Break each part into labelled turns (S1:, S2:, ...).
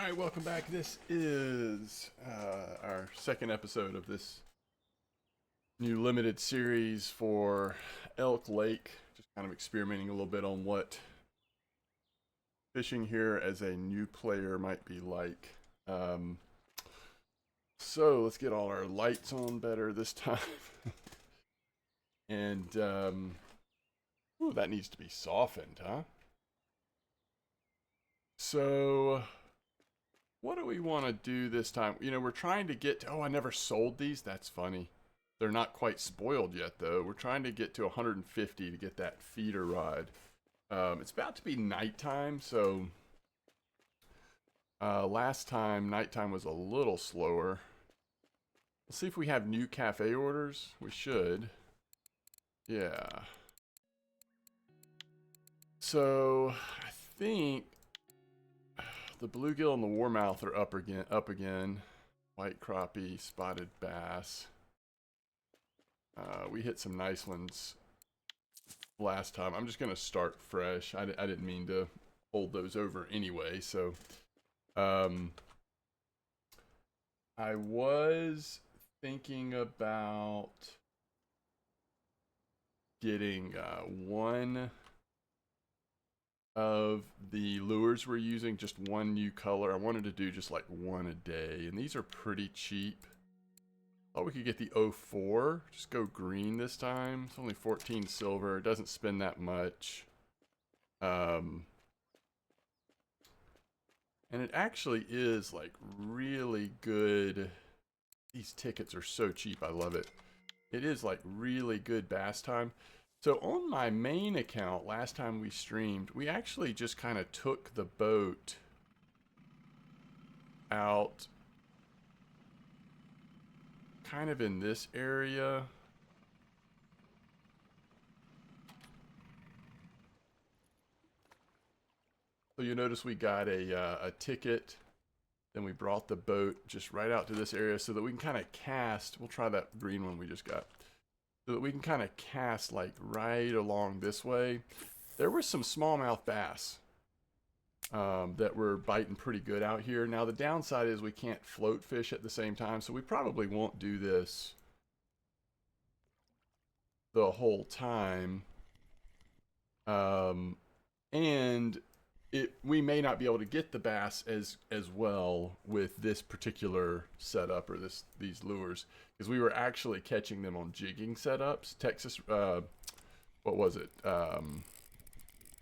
S1: All right, welcome back. This is our second episode of this new limited series for Elk Lake. Just kind of experimenting a little bit on what fishing here as a new player might be like. So let's get all our lights on better this time. And ooh, that needs to be softened, huh? So what do we want to do this time? You know, we're trying to get to, oh, I never sold these. That's funny. They're not quite spoiled yet, though. We're trying to get to 150 to get that feeder rod. It's about to be nighttime, so last time, nighttime was a little slower. Let's see if we have new cafe orders. We should. Yeah. So, I think the bluegill and the warmouth are up again. White crappie, spotted bass. We hit some nice ones last time. I'm just going to start fresh. I didn't mean to hold those over anyway. So I was thinking about getting one of the lures we're using, just one new color. I wanted to do just like one a day, and these are pretty cheap. Thought we could get the 04, just go green this time. It's only 14 silver, it doesn't spend that much. And it actually is like really good. These tickets are so cheap, I love it. It is like really good bass time. So on my main account, last time we streamed, we actually just kind of took the boat out kind of in this area. So you notice we got a ticket, then we brought the boat just right out to this area so that we can kind of cast. We'll try that green one we just got. So that we can kind of cast like right along this way. There were some smallmouth bass that were biting pretty good out here. Now the downside is we can't float fish at the same time, so we probably won't do this the whole time. And we may not be able to get the bass as well with this particular setup or these lures, because we were actually catching them on jigging setups. Texas, what was it?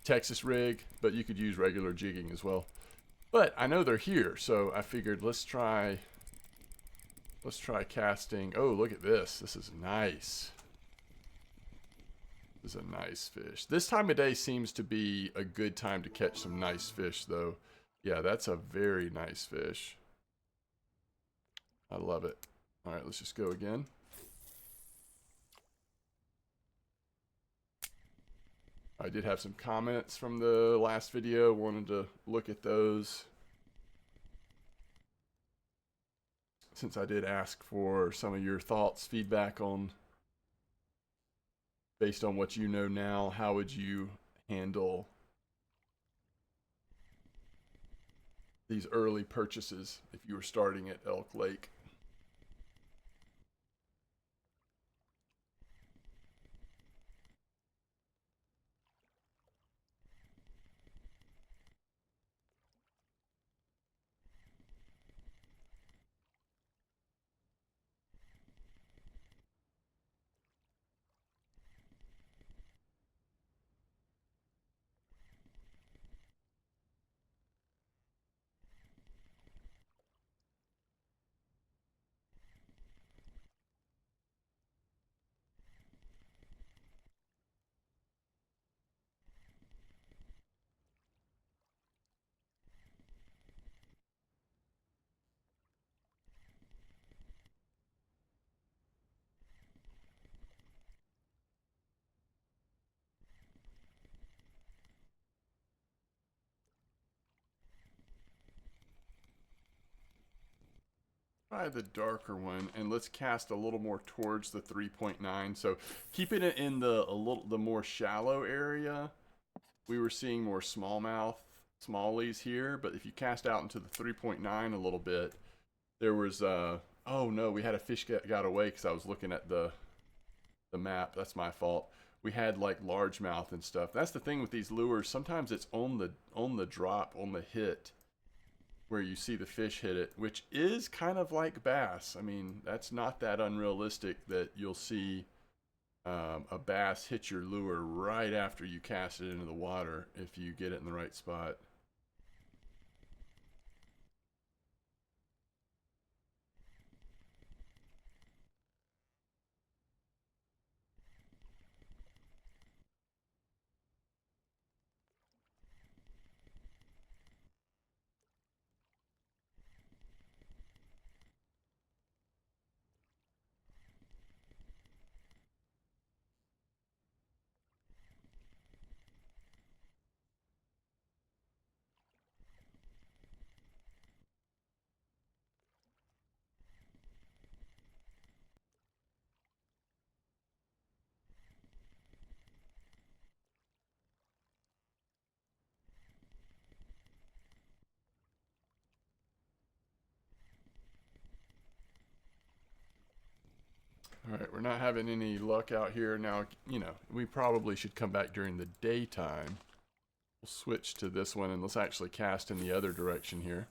S1: Texas rig, but you could use regular jigging as well. But I know they're here, so I figured let's try casting. Oh, look at this. This is nice. This is a nice fish. This time of day seems to be a good time to catch some nice fish, though. Yeah, that's a very nice fish. I love it. All right, let's just go again. I did have some comments from the last video. Wanted to look at those, since I did ask for some of your thoughts, feedback on, based on what you know now, how would you handle these early purchases if you were starting at Elk Lake? Try the darker one, and let's cast a little more towards the 3.9. So keeping it in the more shallow area, we were seeing more smallmouth smallies here, but if you cast out into the 3.9 a little bit, there was oh no, we had a fish got away because I was looking at the map. That's my fault. We had like largemouth and stuff. That's the thing with these lures. Sometimes it's on the drop, on the hit, where you see the fish hit it, which is kind of like bass. I mean, that's not that unrealistic that you'll see a bass hit your lure right after you cast it into the water if you get it in the right spot. All right, we're not having any luck out here now. You know, we probably should come back during the daytime. We'll switch to this one and let's actually cast in the other direction here.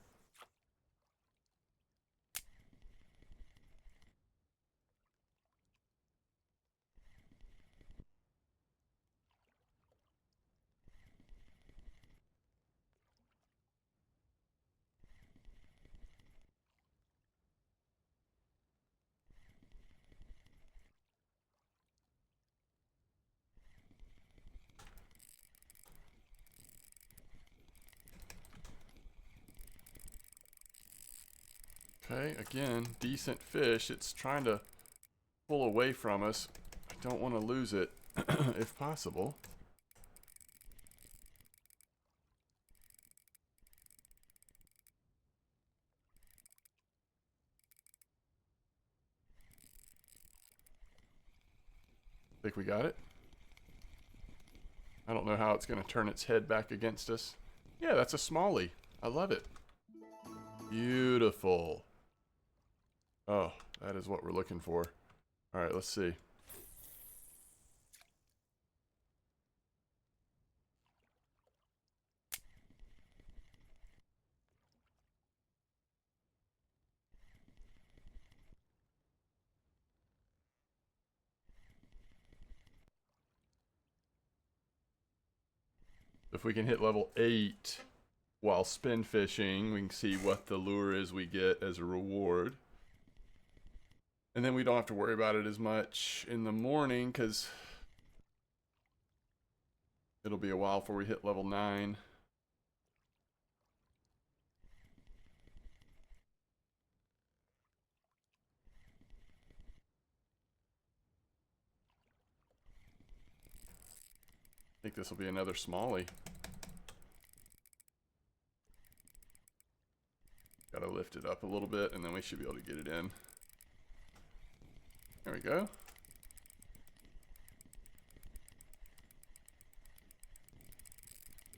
S1: Okay, again, decent fish. It's trying to pull away from us. I don't want to lose it if possible. Think we got it? I don't know how it's going to turn its head back against us. Yeah, that's a smallie. I love it. Beautiful. Oh, that is what we're looking for. All right, let's see. If we can hit level 8 while spin fishing, we can see what the lure is we get as a reward. And then we don't have to worry about it as much in the morning because it'll be a while before we hit level 9. I think this will be another smallie. Gotta lift it up a little bit and then we should be able to get it in. There we go.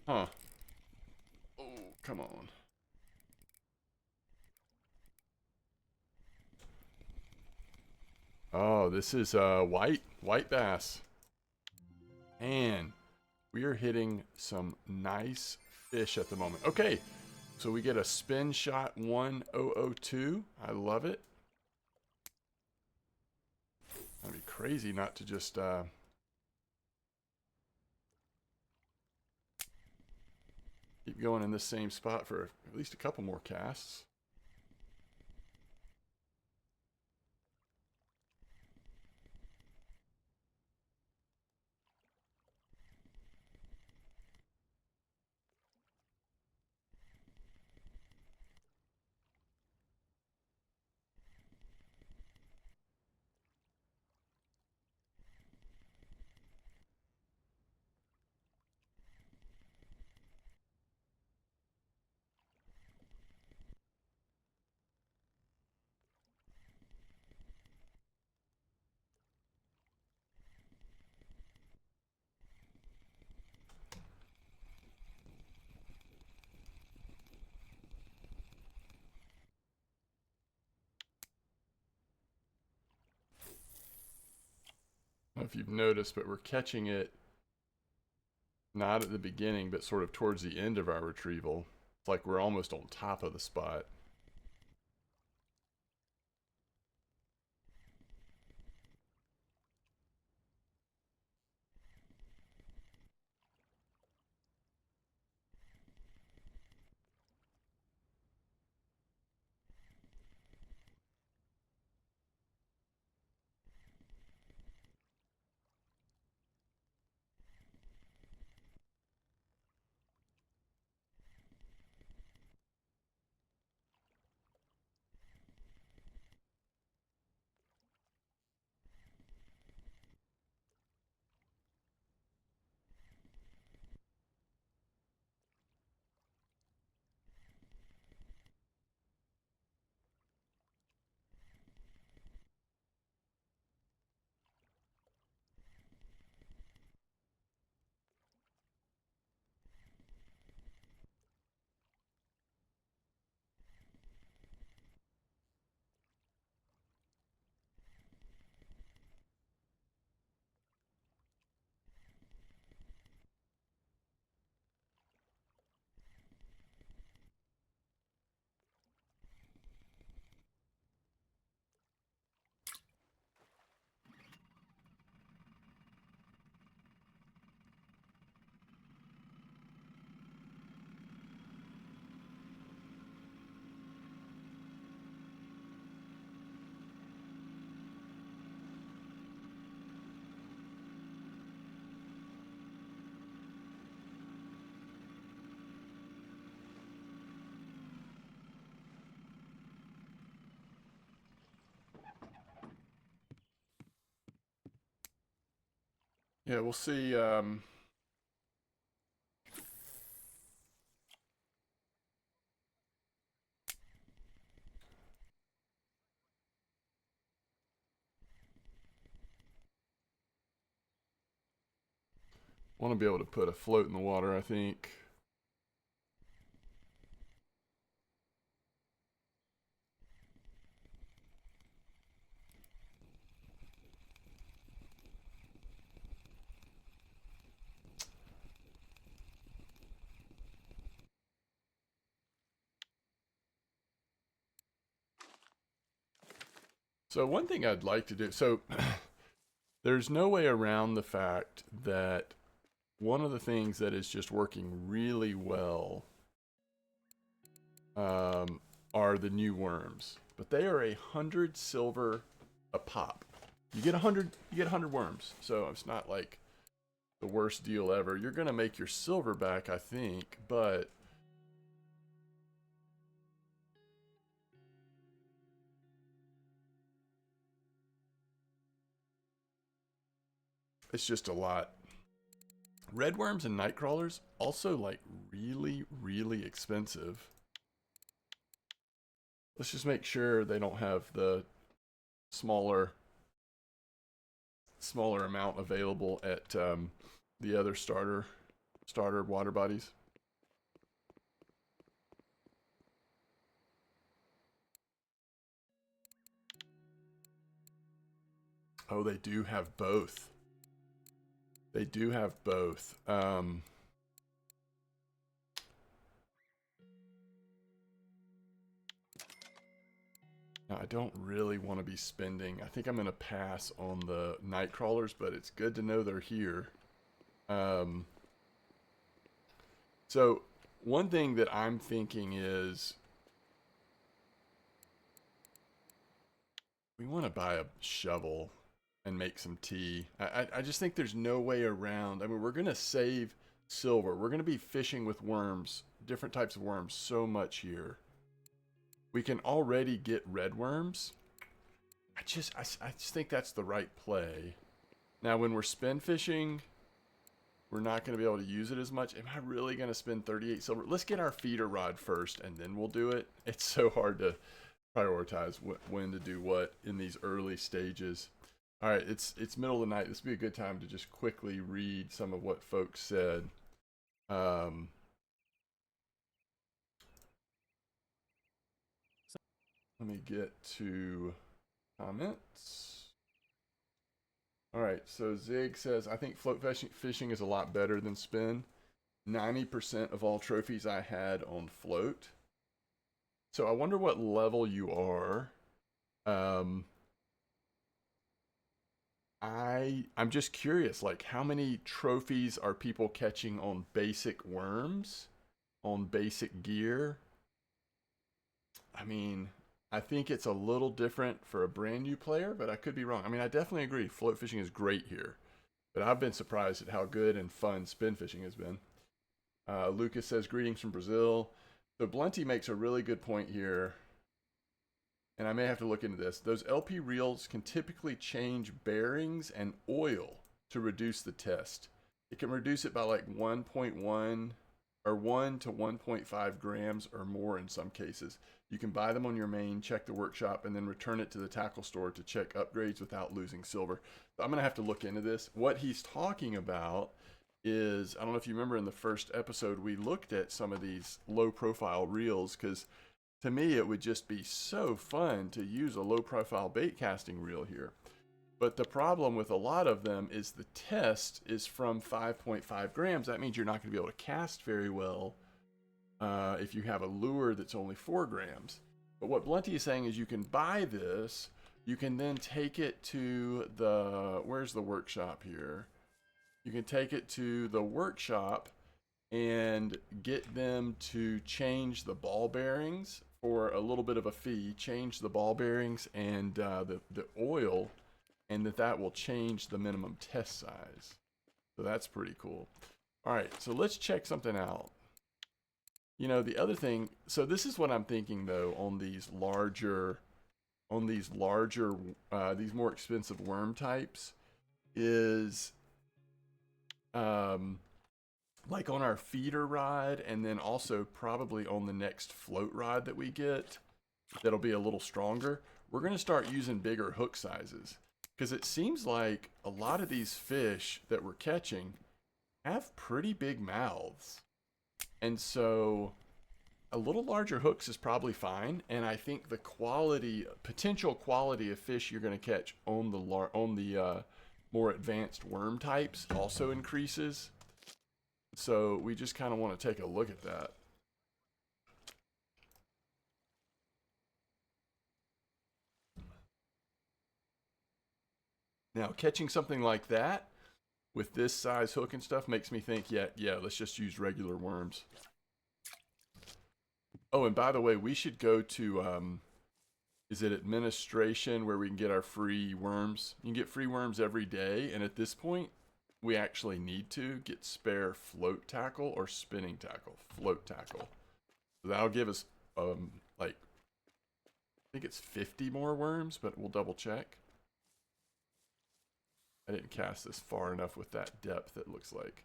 S1: Huh. Oh, come on. Oh, this is white bass. And we are hitting some nice fish at the moment. Okay, so we get a spin shot 1002. I love it. That'd be crazy not to just keep going in this same spot for at least a couple more casts. if you've noticed, but we're catching it not at the beginning, but sort of towards the end of our retrieval. It's like we're almost on top of the spot. Yeah, we'll see. Want to be able to put a float in the water, I think. So one thing I'd like to do, so there's no way around the fact that one of the things that is just working really well are the new worms, but they are 100 silver a pop. You get 100, you get 100 worms, so it's not like the worst deal ever. You're gonna make your silver back, I think, but it's just a lot. Red worms and night crawlers also like really, really expensive. Let's just make sure they don't have the smaller amount available at the other starter water bodies. Oh, they do have both. They do have both. Now, I don't really want to be spending. I think I'm going to pass on the night crawlers, but it's good to know they're here. So one thing that I'm thinking is we want to buy a shovel and make some tea. I just think there's no way around. I mean, we're going to save silver. We're going to be fishing with worms, different types of worms, so much here. We can already get red worms. I just think that's the right play. Now, when we're spin fishing, we're not going to be able to use it as much. Am I really going to spend 38 silver? Let's get our feeder rod first, and then we'll do it. It's so hard to prioritize when to do what in these early stages. All right, it's middle of the night. This would be a good time to just quickly read some of what folks said. Let me get to comments. All right, so Zig says, I think fishing is a lot better than spin. 90% of all trophies I had on float. So I wonder what level you are. I'm just curious, like how many trophies are people catching on basic worms, on basic gear? I mean, I think it's a little different for a brand new player, but I could be wrong. I mean, I definitely agree. Float fishing is great here, but I've been surprised at how good and fun spin fishing has been. Lucas says, greetings from Brazil. So Blunty makes a really good point here, and I may have to look into this. Those LP reels can typically change bearings and oil to reduce the test. It can reduce it by like 1.1 or 1 to 1.5 grams or more in some cases. You can buy them on your main, check the workshop, and then return it to the tackle store to check upgrades without losing silver. So I'm going to have to look into this. What he's talking about is, I don't know if you remember in the first episode, we looked at some of these low profile reels because to me it would just be so fun to use a low profile bait casting reel here. But the problem with a lot of them is the test is from 5.5 grams. That means you're not going to be able to cast very well if you have a lure that's only 4 grams. But what Blunty is saying is you can buy this, you can then take it to the, where's the workshop here? You can take it to the workshop and get them to change the ball bearings for a little bit of a fee, change the ball bearings and the oil, and that will change the minimum test size. So that's pretty cool. All right, so let's check something out. You know, the other thing, so this is what I'm thinking though on these these more expensive worm types is like on our feeder rod, and then also probably on the next float rod that we get that'll be a little stronger, we're going to start using bigger hook sizes because it seems like a lot of these fish that we're catching have pretty big mouths, and so a little larger hooks is probably fine. And I think the potential quality of fish you're going to catch on the more advanced worm types also increases. So we just kind of want to take a look at that. Now, catching something like that with this size hook and stuff makes me think, yeah, let's just use regular worms. Oh, and by the way, we should go to, is it administration where we can get our free worms? You can get free worms every day, and at this point, we actually need to get spare float tackle or spinning tackle. Float tackle. So that'll give us, like, I think it's 50 more worms, but we'll double check. I didn't cast this far enough with that depth, it looks like.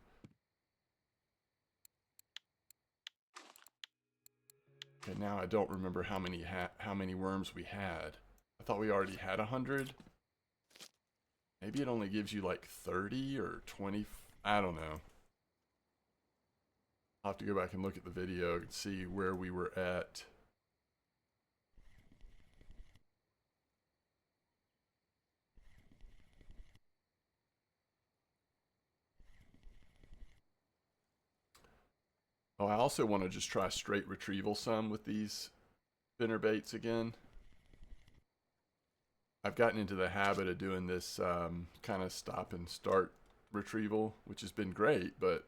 S1: Okay, now I don't remember how many worms we had. I thought we already had 100. Maybe it only gives you like 30 or 20. I don't know. I'll have to go back and look at the video and see where we were at. Oh, I also want to just try straight retrieval some with these spinner baits again. I've gotten into the habit of doing this kind of stop and start retrieval, which has been great, but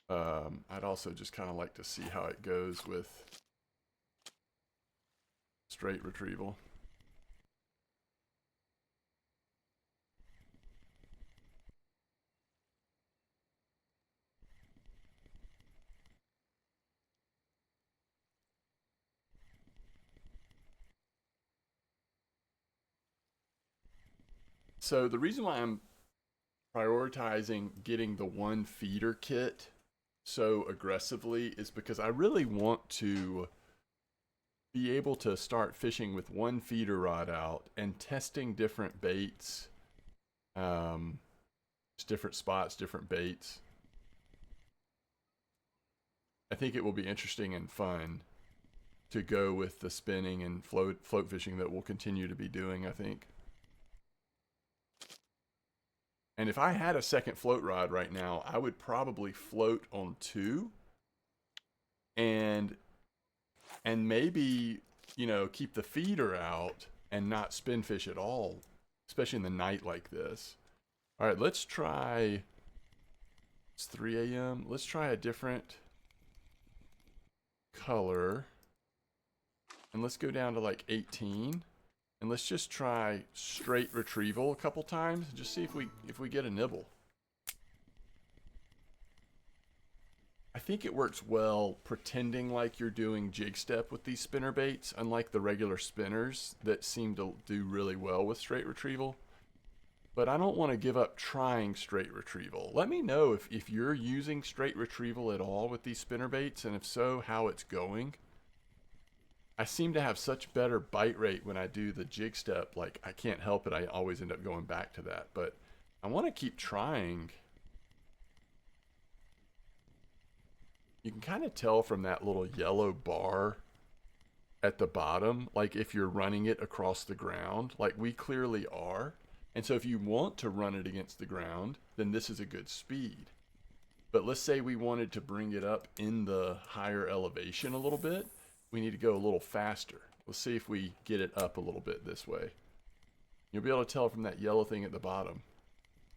S1: I'd also just kind of like to see how it goes with straight retrieval. So the reason why I'm prioritizing getting the one feeder kit so aggressively is because I really want to be able to start fishing with one feeder rod out and testing different baits, just different spots, different baits. I think it will be interesting and fun to go with the spinning and float fishing that we'll continue to be doing, I think. And if I had a second float rod right now, I would probably float on 2 and maybe, you know, keep the feeder out and not spin fish at all, especially in the night like this. All right, let's try, it's 3 a.m. Let's try a different color. And let's go down to like 18. And let's just try straight retrieval a couple times and just see if we get a nibble. I think it works well pretending like you're doing jig step with these spinner baits, unlike the regular spinners that seem to do really well with straight retrieval. But I don't want to give up trying straight retrieval. Let me know if you're using straight retrieval at all with these spinner baits, and if so, how it's going. I seem to have such better bite rate when I do the jig step. Like, I can't help it. I always end up going back to that. But I want to keep trying. You can kind of tell from that little yellow bar at the bottom, like if you're running it across the ground, like we clearly are. And so if you want to run it against the ground, then this is a good speed. But let's say we wanted to bring it up in the higher elevation a little bit. We need to go a little faster. Let's see if we get it up a little bit this way. You'll be able to tell from that yellow thing at the bottom.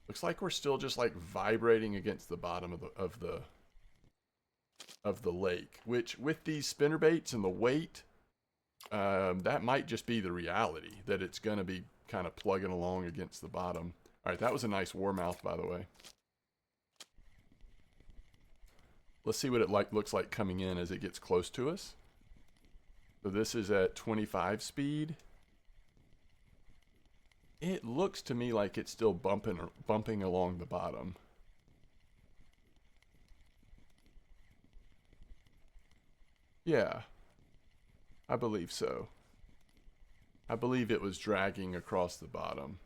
S1: Looks like we're still just like vibrating against the bottom of the lake, which with these spinner baits and the weight, that might just be the reality, that it's going to be kind of plugging along against the bottom. All right, that was a nice warmouth, by the way. Let's see what it looks like coming in as it gets close to us. So this is at 25 speed. It looks to me like it's still bumping along the bottom. Yeah, I believe so. I believe it was dragging across the bottom.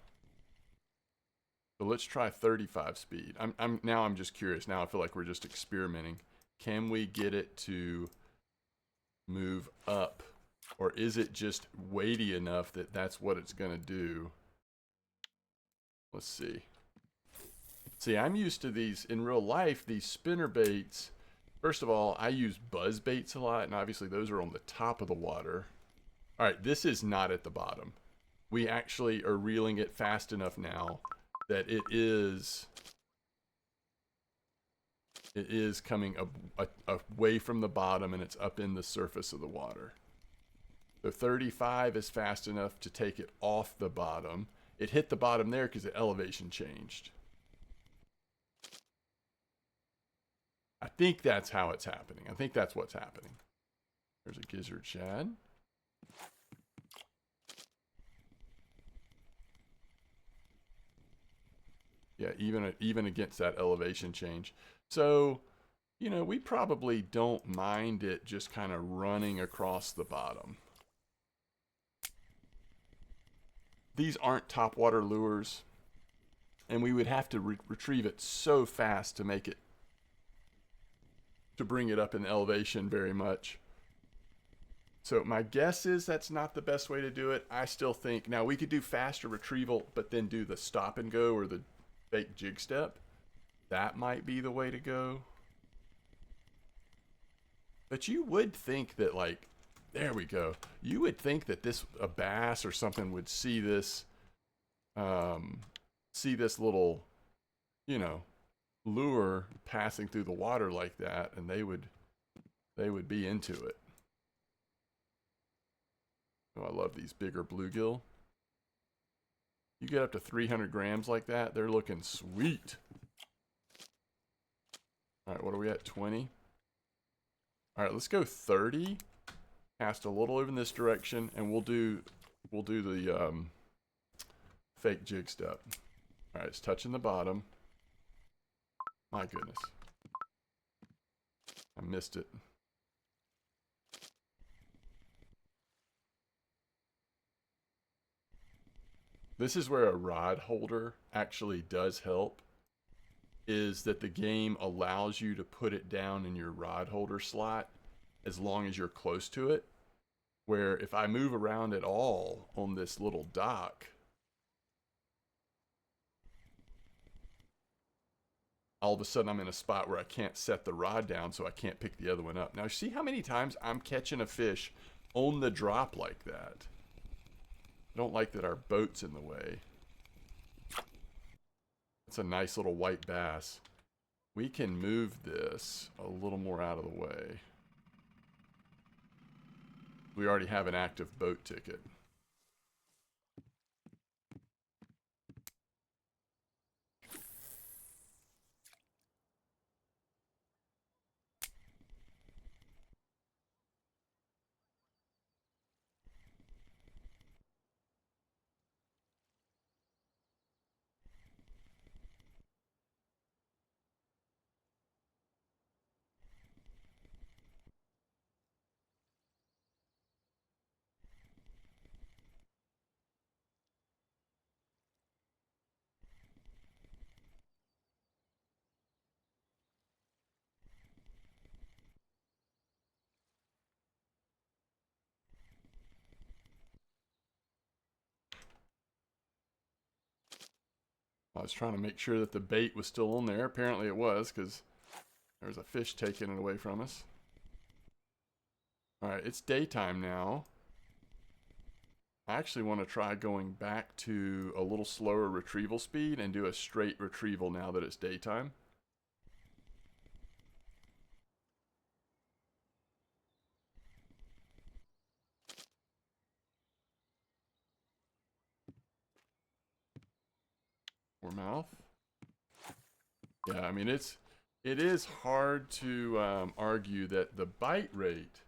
S1: So let's try 35 speed. I'm just curious. Now I feel like we're just experimenting. Can we get it to move up, or is it just weighty enough that that's what it's going to do? Let's see. See, I'm used to these in real life, these spinner baits. First of all, I use buzz baits a lot, and obviously those are on the top of the water. All right, this is not at the bottom. We actually are reeling it fast enough now that it is coming away from the bottom, and it's up in the surface of the water. So 35 is fast enough to take it off the bottom. It hit the bottom there because the elevation changed. I think that's how it's happening. I think that's what's happening. There's a gizzard shad. Yeah, even against that elevation change. So, you know, we probably don't mind it just kind of running across the bottom. These aren't topwater lures, and we would have to retrieve it so fast to make it, to bring it up in elevation very much. So my guess is that's not the best way to do it. I still think, now we could do faster retrieval, but then do the stop and go or the fake jig step. That might be the way to go. But you would think that, like, there we go. You would think that a bass or something would see this little, you know, lure passing through the water like that, and they would be into it. Oh, I love these bigger bluegill. You get up to 300 grams like that, they're looking sweet. All right, what are we at? 20. All right, let's go 30. Cast a little over in this direction, and we'll do the fake jig step. All right, it's touching the bottom. My goodness, I missed it. This is where a rod holder actually does help, is that the game allows you to put it down in your rod holder slot as long as you're close to it. Where if I move around at all on this little dock, all of a sudden I'm in a spot where I can't set the rod down, so I can't pick the other one up. Now, see how many times I'm catching a fish on the drop like that? I don't like that our boat's in the way. It's a nice little white bass. We can move this a little more out of the way. We already have an active boat ticket. I was trying to make sure that the bait was still on there. Apparently it was, because there's a fish taking it away from us. All right, it's daytime now. I actually want to try going back to a little slower retrieval speed and do a straight retrieval now that it's daytime. Or mouth. Yeah, I mean, it is hard to argue that the bite rate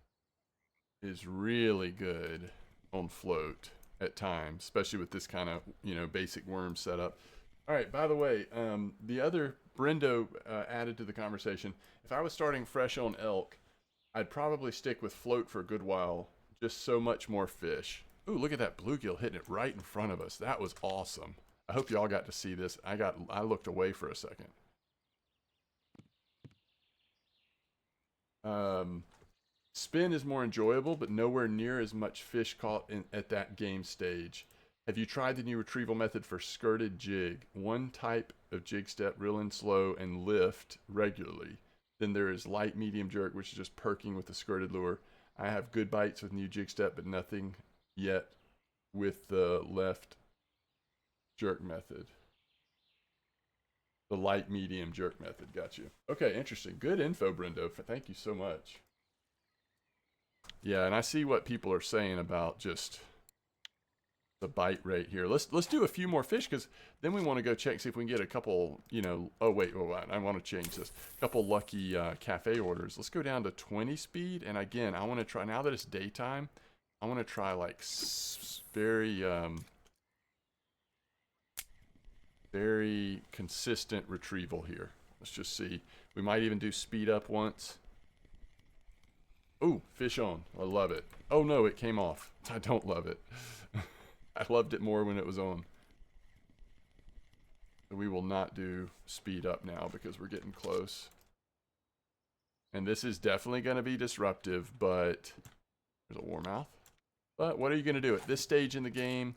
S1: is really good on float at times, especially with this kind of, you know, basic worm setup. All right, by the way, the other Brendo added to the conversation, if I was starting fresh on elk, I'd probably stick with float for a good while. Just so much more fish. Ooh, look at that bluegill hitting it right in front of us. That was awesome. I hope y'all got to see this. I looked away for a second. Spin is more enjoyable, but nowhere near as much fish caught at that game stage. Have you tried the new retrieval method for skirted jig? One type of jig step, reel in slow, and lift regularly. Then there is light medium jerk, which is just perking with the skirted lure. I have good bites with new jig step, but nothing yet with the left jerk method. The light medium jerk method. Got you. Okay, interesting. Good info, Brendo. Thank you so much. Yeah, and I see what people are saying about just the bite rate here. Let's do a few more fish, because then we want to go check, see if we can get a couple, you know, oh wait, I want to change this. A couple lucky cafe orders. Let's go down to 20 speed, and again, I want to try, now that it's daytime, I want to try like very consistent retrieval here. Let's just see. We might even do speed up once. Ooh, fish on. I love it. Oh no, it came off. I don't love it. I loved it more when it was on. We will not do speed up now because we're getting close. And this is definitely going to be disruptive, but there's a warmouth. But what are you going to do at this stage in the game?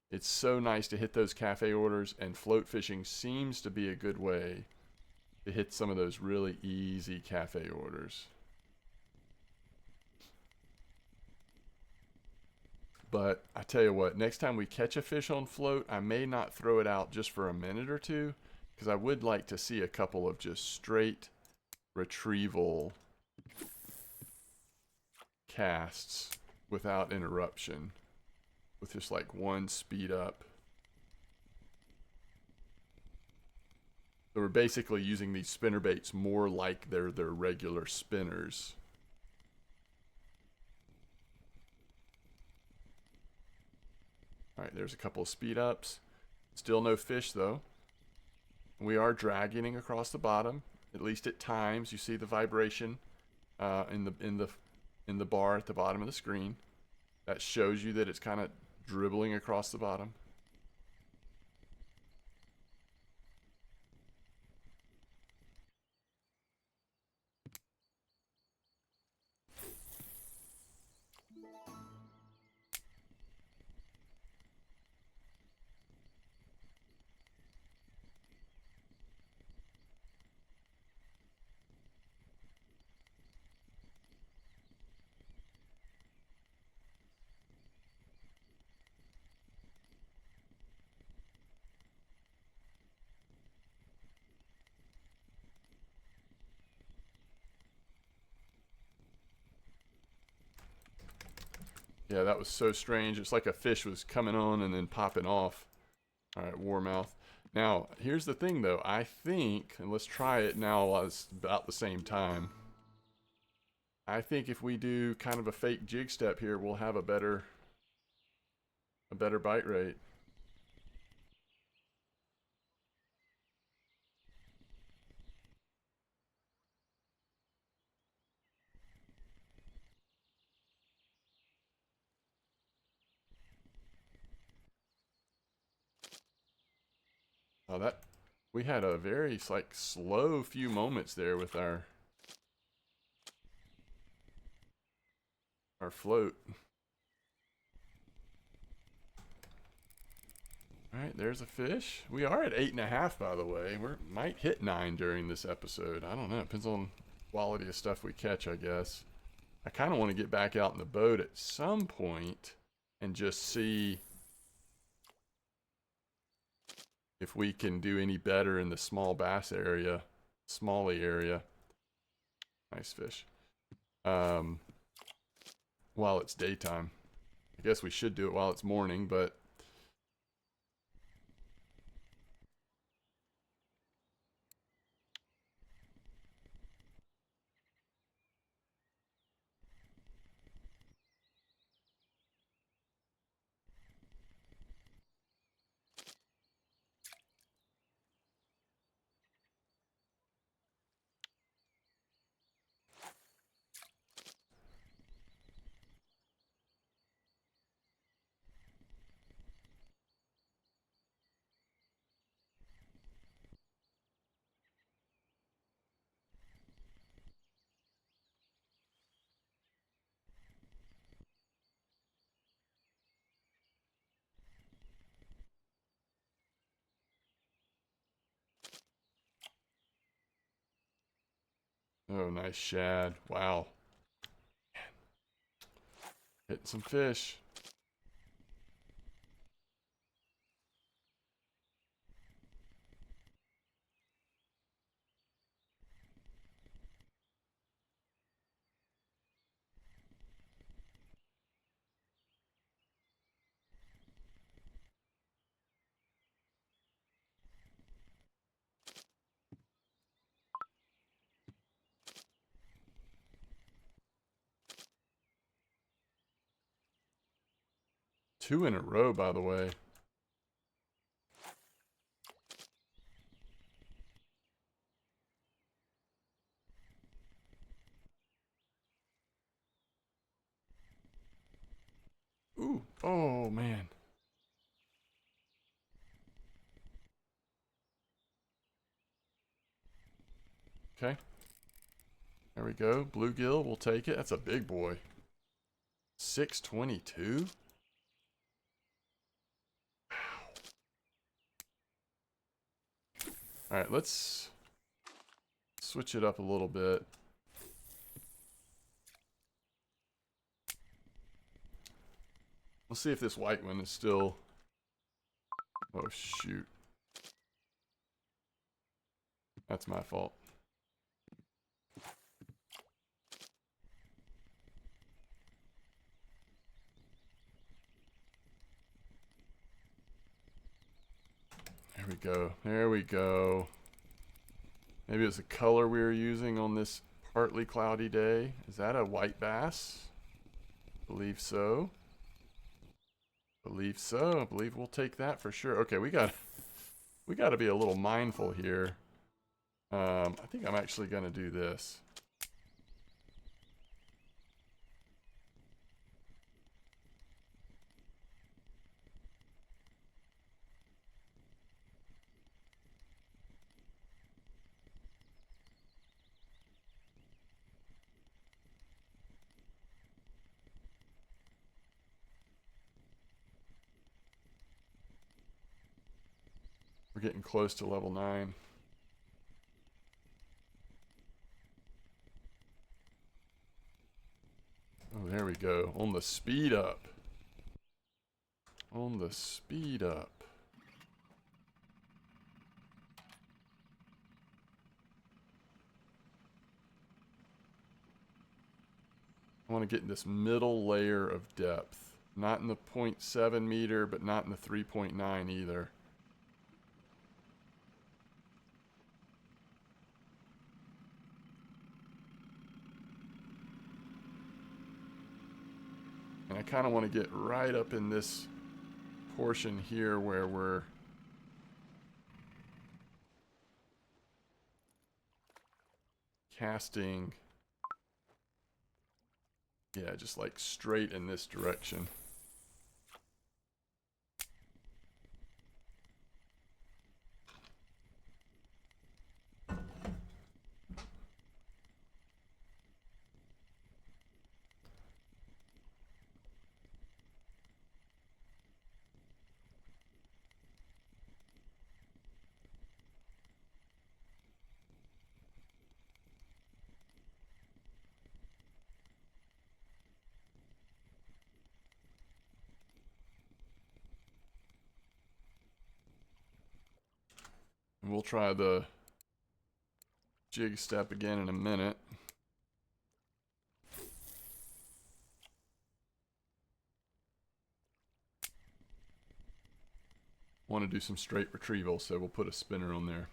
S1: It's so nice to hit those cafe orders, and float fishing seems to be a good way to hit some of those really easy cafe orders. But I tell you what, next time we catch a fish on float, I may not throw it out just for a minute or two, because I would like to see a couple of just straight retrieval casts without interruption, with just like one speed up. So we're basically using these spinner baits more like they're their regular spinners. All right, there's a couple of speed ups. Still no fish though. We are dragging across the bottom, at least at times. You see the vibration in the bar at the bottom of the screen. That shows you that it's kind of dribbling across the bottom. Yeah, that was so strange. It's like a fish was coming on and then popping off. All right, warmouth. Now, here's the thing though. I think, and let's try it now while it's about the same time. I think if we do kind of a fake jig step here, we'll have a better bite rate. Oh, that we had a very like slow few moments there with our float. All right, there's a fish. We are at 8.5, by the way. We might hit 9 during this episode. I don't know. Depends on quality of stuff we catch, I guess. I kind of want to get back out in the boat at some point and just see if we can do any better in the small bass area, smallie area. Nice fish. While it's daytime. I guess we should do it while it's morning, but oh, nice shad. Wow. Hitting some fish. Two in a row, by the way. Ooh, oh man. Okay. There we go. Bluegill, we'll take it. That's a big boy. 622? All right, let's switch it up a little bit. We'll see if this white one is still... Oh, shoot. That's my fault. There we go. There we go. Maybe it's the color we were using on this partly cloudy day. Is that a white bass? Believe so. Believe so. I believe we'll take that for sure. Okay, we got to be a little mindful here. I think I'm actually going to do this. We're getting close to level 9. Oh, there we go. On the speed up. On the speed up. I want to get in this middle layer of depth. Not in the 0.7 meter, but not in the 3.9 either. And I kind of want to get right up in this portion here where we're casting, yeah, just like straight in this direction. And we'll try the jig step again in a minute. Want to do some straight retrieval, so we'll put a spinner on there.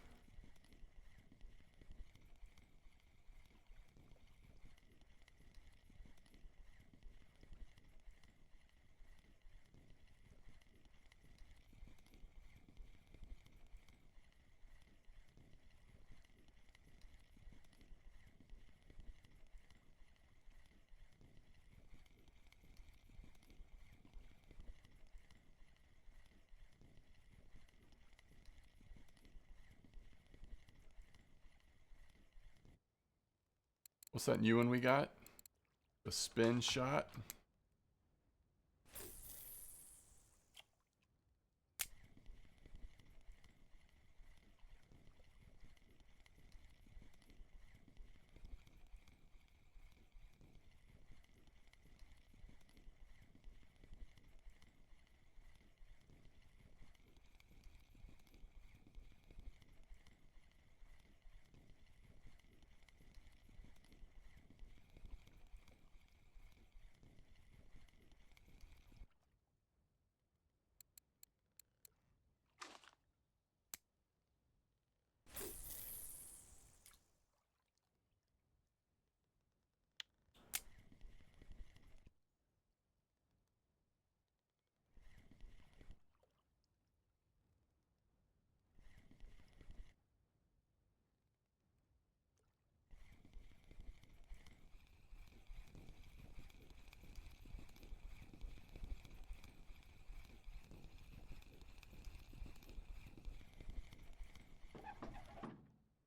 S1: What's that new one we got? A spin shot.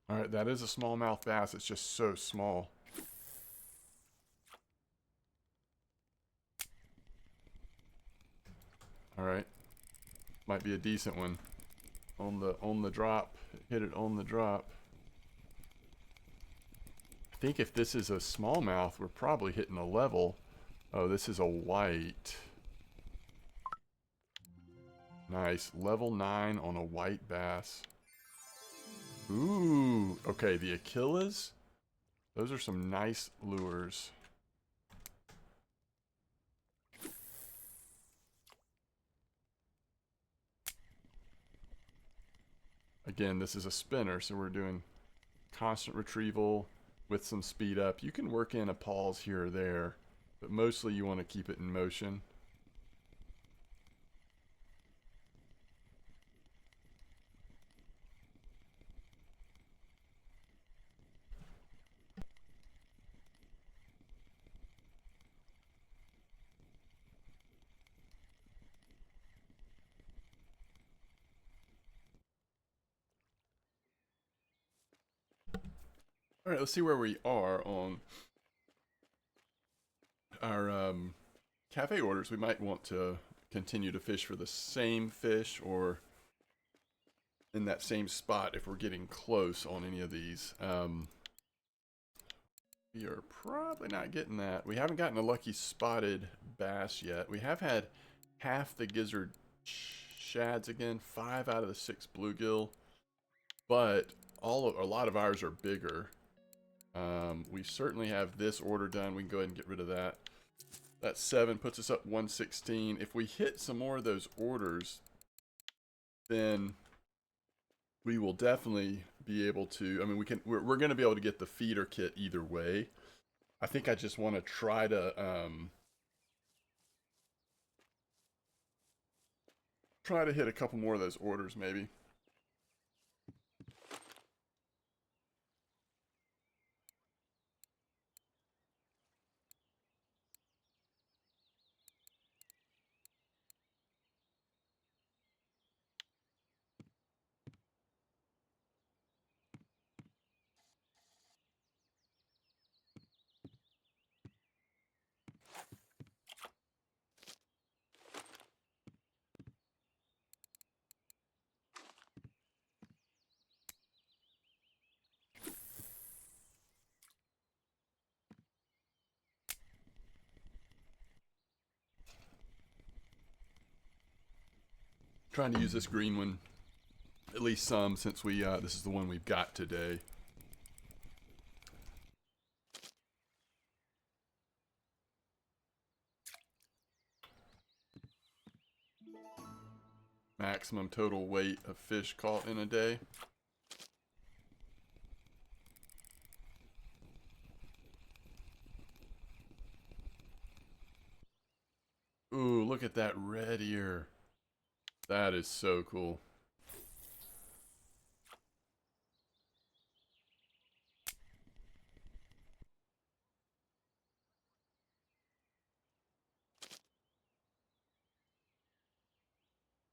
S1: All right, that is a smallmouth bass. It's just so small. All right, might be a decent one. On the drop, hit it on the drop. I think if this is a smallmouth, we're probably hitting a level. Oh, this is a white. Nice, level 9 on a white bass. Ooh, okay, the Achilles. Those are some nice lures. Again, this is a spinner, so we're doing constant retrieval with some speed up. You can work in a pause here or there, but mostly you want to keep it in motion. All right, let's see where we are on our cafe orders. We might want to continue to fish for the same fish or in that same spot if we're getting close on any of these. We are probably not getting that. We haven't gotten a lucky spotted bass yet. We have had half the gizzard shads again, 5 out of the 6 bluegill, but a lot of ours are bigger. We certainly have this order done. We can go ahead and get rid of that. That 7 puts us up 116. If we hit some more of those orders, then we will definitely be able to, I mean, we're going to be able to get the feeder kit either way. I think I just want to try to hit a couple more of those orders maybe. Trying to use this green one, at least some, since we this is the one we've got today. Maximum total weight of fish caught in a day. Ooh, look at that red ear. That is so cool.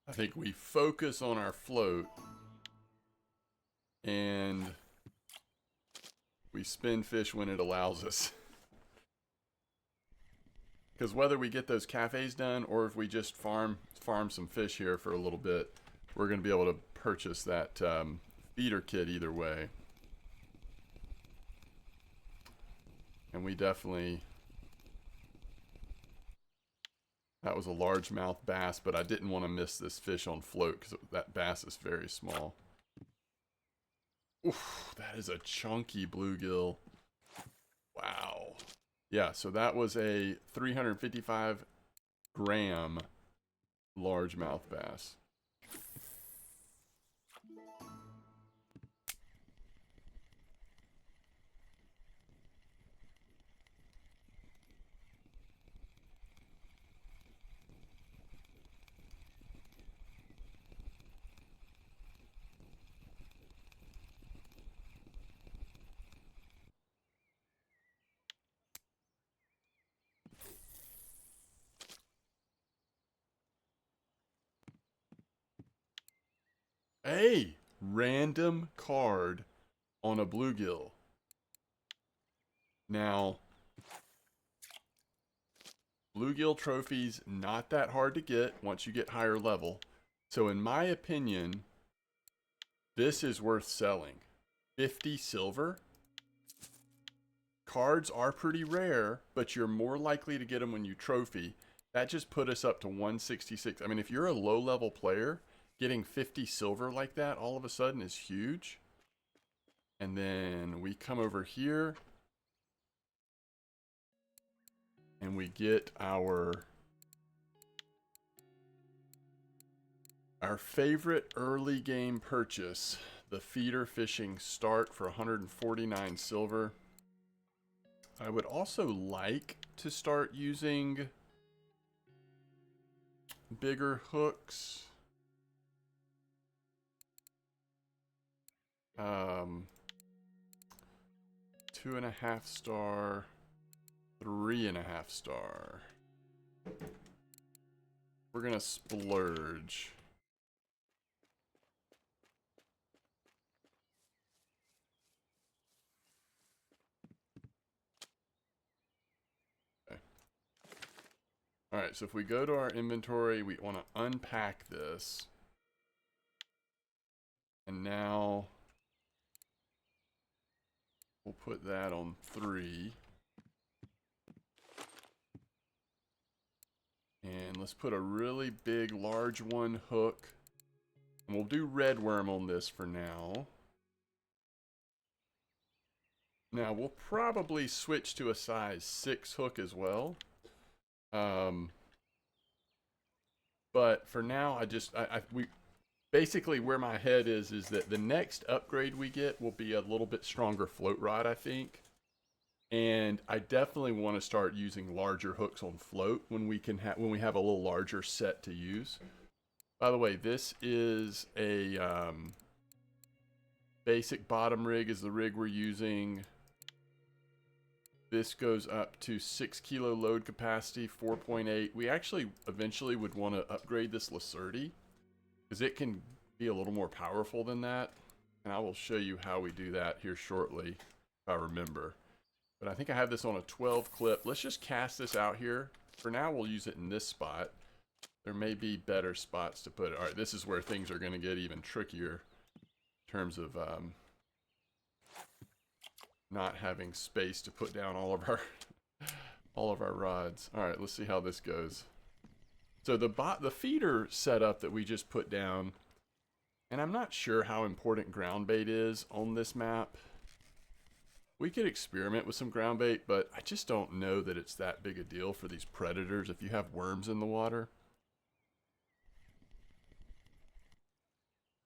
S1: I think we focus on our float and we spin fish when it allows us. Because whether we get those cafes done or if we just farm some fish here for a little bit, we're going to be able to purchase that feeder kit either way. And we definitely... That was a largemouth bass, but I didn't want to miss this fish on float because that bass is very small. Oof, that is a chunky bluegill. Wow. Yeah, so that was a 355 gram largemouth bass. Hey, random card on a bluegill. Now, bluegill trophies, not that hard to get once you get higher level. So in my opinion, this is worth selling. 50 silver. Cards are pretty rare, but you're more likely to get them when you trophy. That just put us up to 166. I mean, if you're a low level player, getting 50 silver like that all of a sudden is huge. And then we come over here and we get our favorite early game purchase, the feeder fishing start for 149 silver. I would also like to start using bigger hooks. 2.5 star, 3.5 star. We're gonna splurge. Okay. All right, so if we go to our inventory, we want to unpack this. And now we'll put that on 3. And let's put a really big, large one hook. And we'll do red worm on this for now. Now we'll probably switch to a size 6 hook as well. But for now, we basically where my head is that the next upgrade we get will be a little bit stronger float rod, I think. And I definitely want to start using larger hooks on float when we have a little larger set to use. By the way, this is a basic bottom rig is the rig we're using. This goes up to 6 kilo load capacity, 4.8. We actually eventually would want to upgrade this Lacerti because it can be a little more powerful than that. And I will show you how we do that here shortly, if I remember. But I think I have this on a 12 clip. Let's just cast this out here. For now, we'll use it in this spot. There may be better spots to put it. All right, this is where things are going to get even trickier in terms of not having space to put down all of our rods. All right, let's see how this goes. So the feeder setup that we just put down, and I'm not sure how important ground bait is on this map. We could experiment with some ground bait, but I just don't know that it's that big a deal for these predators if you have worms in the water.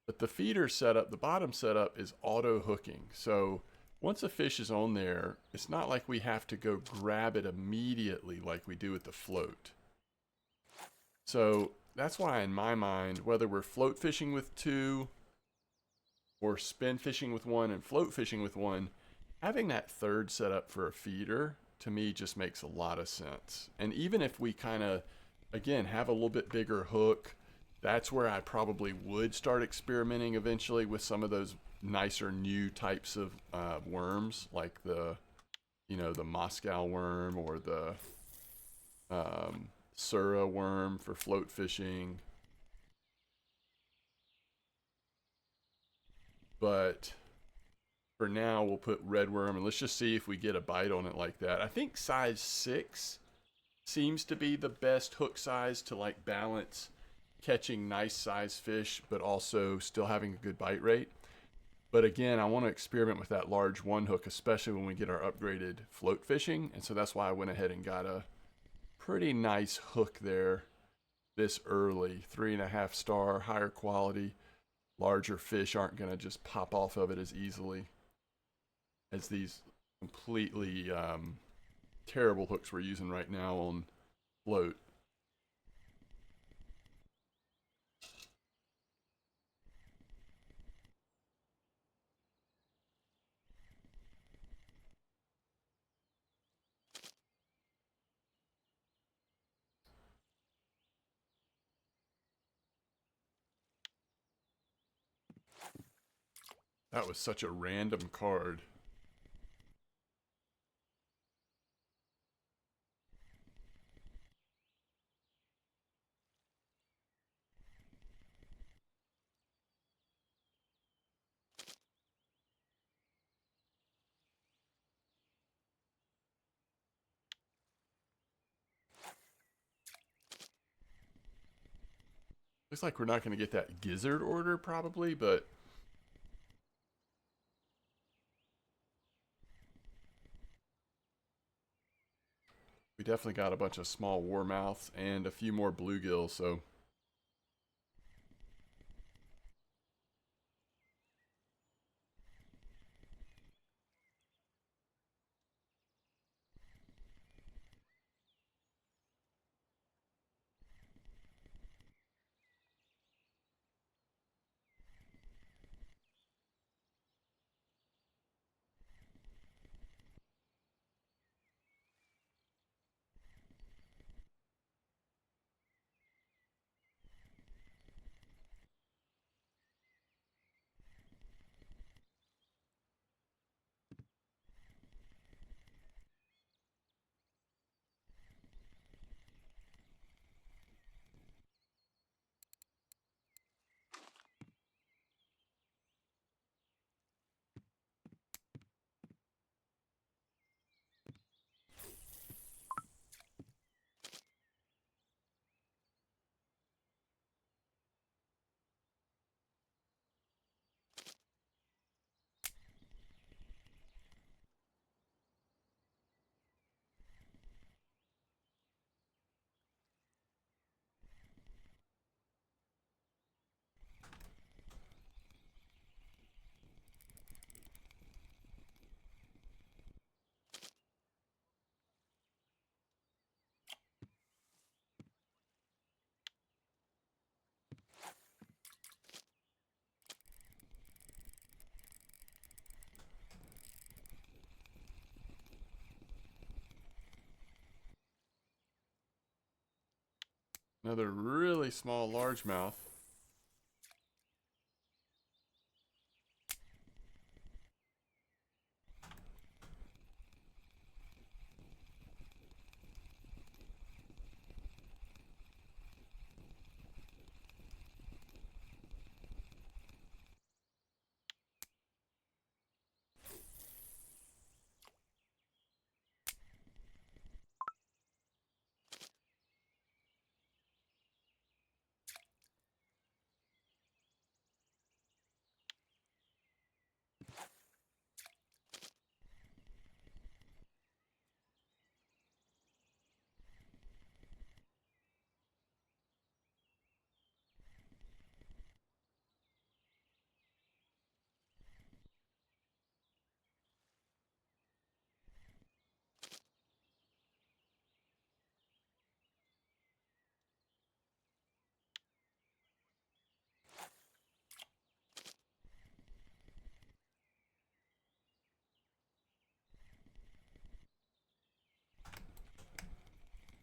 S1: But the feeder setup, the bottom setup is auto hooking. So once a fish is on there, it's not like we have to go grab it immediately like we do with the float. So that's why in my mind, whether we're float fishing with 2 or spin fishing with 1 and float fishing with 1, having that third setup for a feeder to me just makes a lot of sense. And even if we kind of, again, have a little bit bigger hook, that's where I probably would start experimenting eventually with some of those nicer new types of worms, like the Moscow worm or the Sura worm for float fishing. But for now, we'll put red worm, and let's just see if we get a bite on it like that. I think size 6 seems to be the best hook size to like balance catching nice size fish, but also still having a good bite rate. But again, I want to experiment with that large 1 hook, especially when we get our upgraded float fishing. And so that's why I went ahead and got a pretty nice hook there this early. 3.5 star, higher quality. Larger fish aren't going to just pop off of it as easily as these completely terrible hooks we're using right now on float. That was such a random card. Looks like we're not going to get that gizzard order probably, but we definitely got a bunch of small warmouths and a few more bluegills, so Another really small largemouth.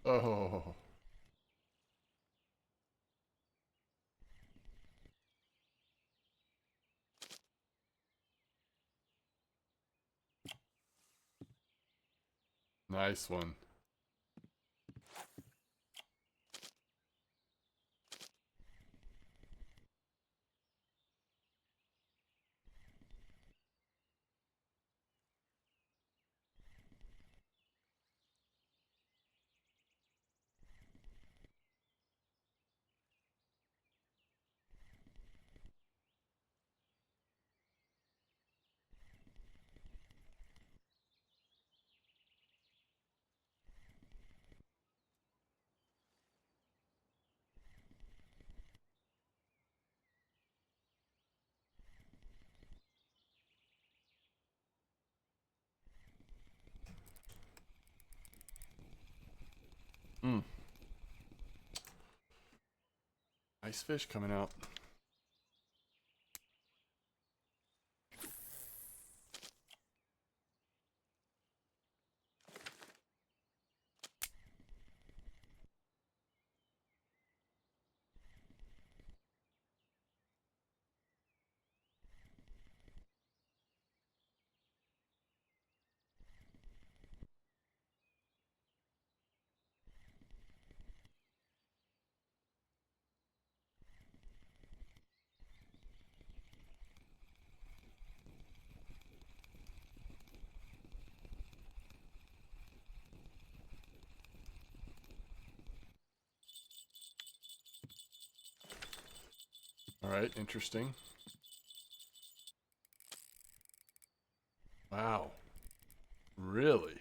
S1: Oh, nice one. Mm. Nice fish coming out. All right, interesting. Wow. Really?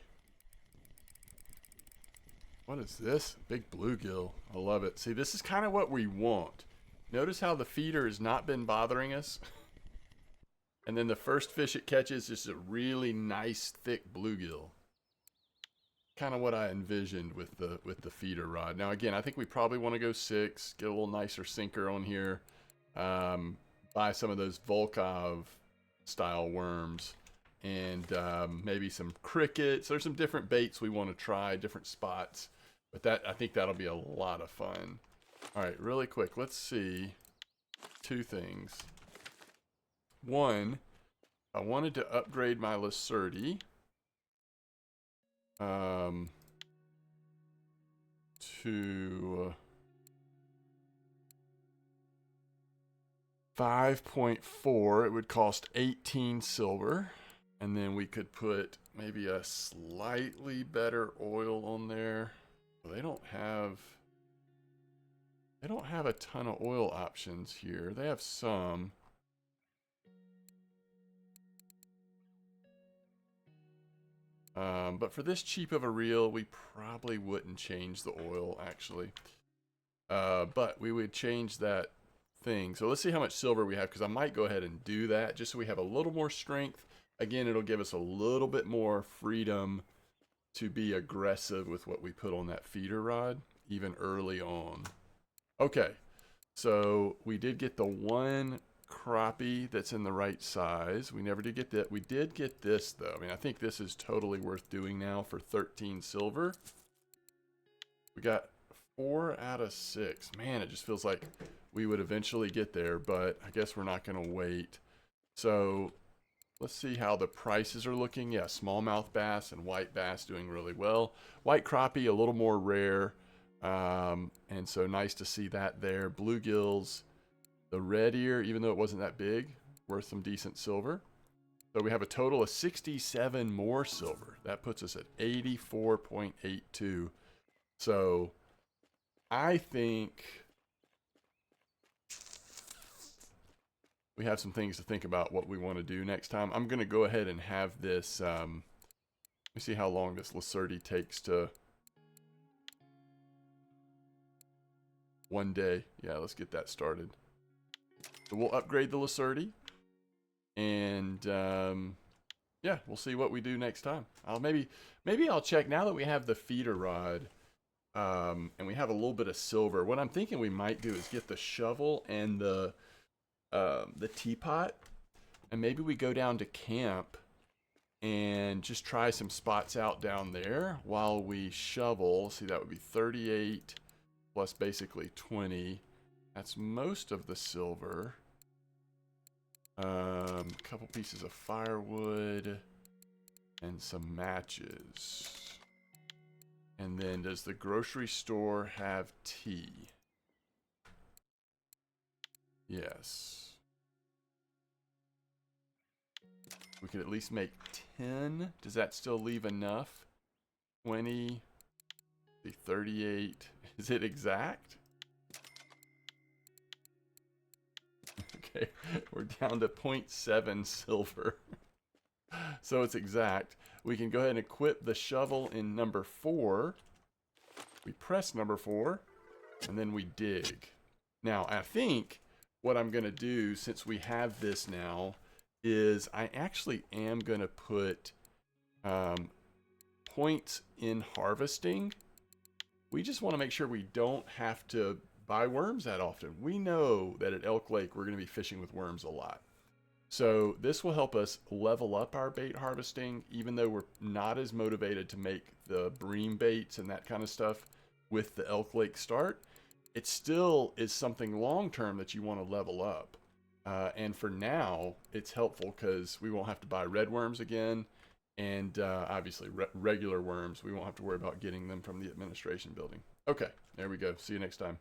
S1: What is this? Big bluegill. I love it. See, this is kind of what we want. Notice how the feeder has not been bothering us. And then the first fish it catches is a really nice, thick bluegill. Kind of what I envisioned with the feeder rod. Now, again, I think we probably want to go 6, get a little nicer sinker on here. Buy some of those Volkov style worms. And maybe some crickets. There's some different baits we want to try, different spots. But I think that'll be a lot of fun. All right, really quick, let's see 2 things. One, I wanted to upgrade my Lacerti to 5.4. It would cost 18 silver. And then we could put maybe a slightly better oil on there. They don't have a ton of oil options here. They have some. But for this cheap of a reel, we probably wouldn't change the oil, actually. But we would change that thing. So let's see how much silver we have, because I might go ahead and do that, just so we have a little more strength. Again, it'll give us a little bit more freedom to be aggressive with what we put on that feeder rod, even early on. Okay, so we did get the one crappie that's in the right size. We never did get that. We did get this, though. I mean, I think this is totally worth doing now for 13 silver. We got 4 out of 6. Man, it just feels like we would eventually get there, but I guess we're not going to wait. So let's see how the prices are looking. Yeah, smallmouth bass and white bass doing really well. White crappie, a little more rare. And so nice to see that there. Bluegills, the red ear, even though it wasn't that big, worth some decent silver. So we have a total of 67 more silver. That puts us at 84.82. So I think we have some things to think about what we want to do next time. I'm going to go ahead and have this, let me see how long this Lacerti takes to, 1 day. Yeah, let's get that started. So we'll upgrade the Lacerti, and yeah, we'll see what we do next time. Maybe I'll check now that we have the feeder rod, and we have a little bit of silver. What I'm thinking we might do is get the shovel and the teapot, and maybe we go down to camp and just try some spots out down there while we shovel. See, that would be 38 plus basically 20. That's most of the silver. A couple pieces of firewood and some matches. And then does the grocery store have tea? Yes. We could at least make 10. Does that still leave enough? 20, 38. Is it exact? Okay, we're down to 0.7 silver. So it's exact. We can go ahead and equip the shovel in number 4. We press number 4, and then we dig. Now, I think what I'm going to do, since we have this now, is I actually am going to put points in harvesting. We just want to make sure we don't have to buy worms that often. We know that at Elk Lake we're going to be fishing with worms a lot. So this will help us level up our bait harvesting, even though we're not as motivated to make the bream baits and that kind of stuff with the Elk Lake start. It still is something long-term that you want to level up. And for now, it's helpful because we won't have to buy red worms again. And obviously regular worms, we won't have to worry about getting them from the administration building. Okay, there we go. See you next time.